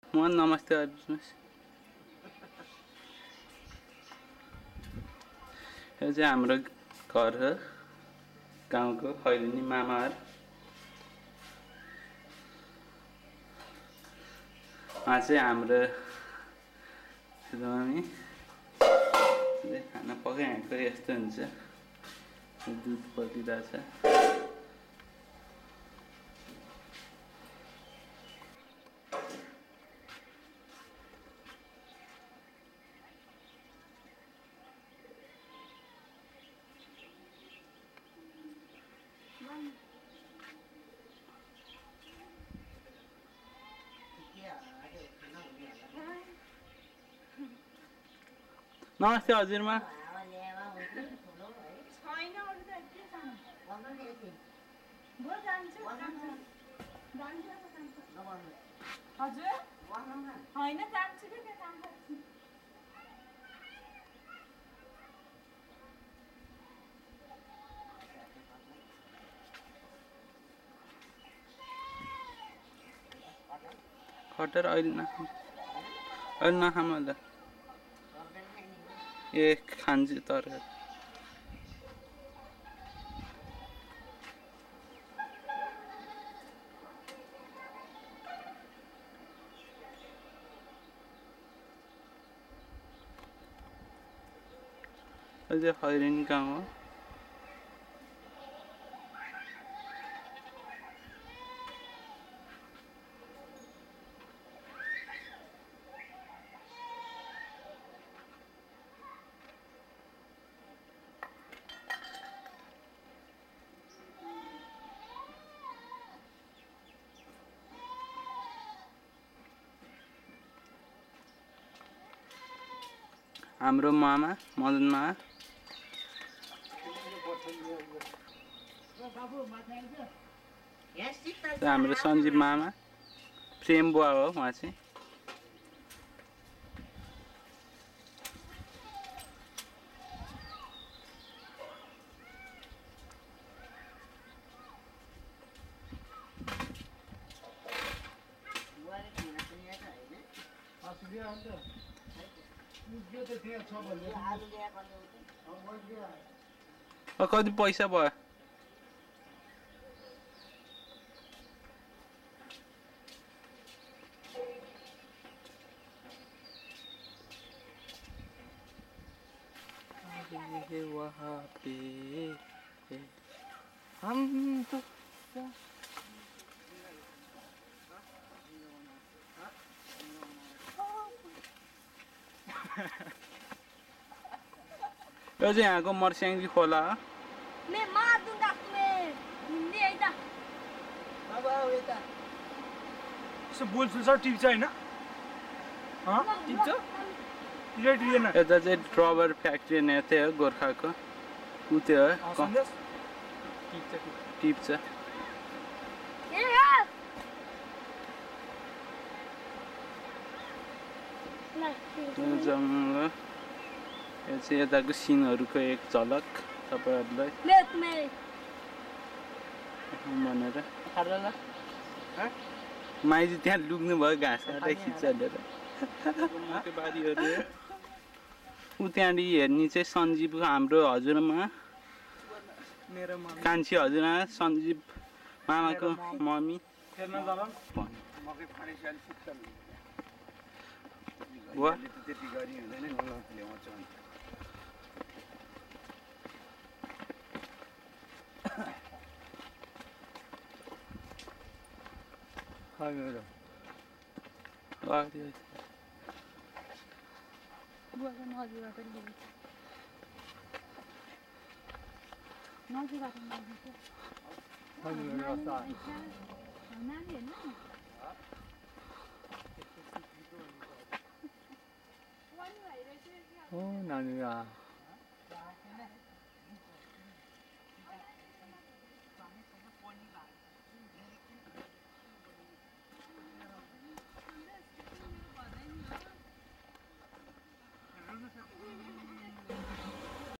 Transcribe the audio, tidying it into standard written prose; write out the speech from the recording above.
मोहन नमस्ते गरिदिनुहोस्। यो चाहिँ हाम्रो घर हो, गाउँको खैरेनी मामाहरु। उहाँ चाहिँ हाम्रो मम्मी खाना पकाइहालेको यस्तो हुन्छ, दुध पकिरहेछ। नमस्ते हजुरमा। कटर अहिले नखाम होला। ए खान्छु तरकारी। अझै खैरेनी गाउँ हो। हाम्रो मामा मदन मामा, हाम्रो सञ्जीव मामा, प्रेम बुवा हो उहाँ चाहिँ। कति पैसा भयो? वहाँ पे हम तो यो चाहिँ यहाँको मर्स्याङ्गी खोला हो। मैं मार दूंगा तुम्हें। हिंदी है ना? बाबा यता यसो बोल्छु सर टिप्छ हैन? टिप्छ? टिरेट लिएन। यता चाहिँ रबर फ्याक्ट्री नै थियो गोर्खाको। उ त्यो हो टिप्छ। जङ्गल यो चाहिँ यताको सिनहरूको एक झलक तपाईहरुलाई भनेर। माइजी त्यहाँ लुग्नु भयो घाँस काट्दै खिचेर। ऊ त्यहाँदेखि हेर्ने चाहिँ सञ्जीव हाम्रो हजुरआमा, कान्छी हजुरआमा सञ्जीव मामाको मम्मी। नानी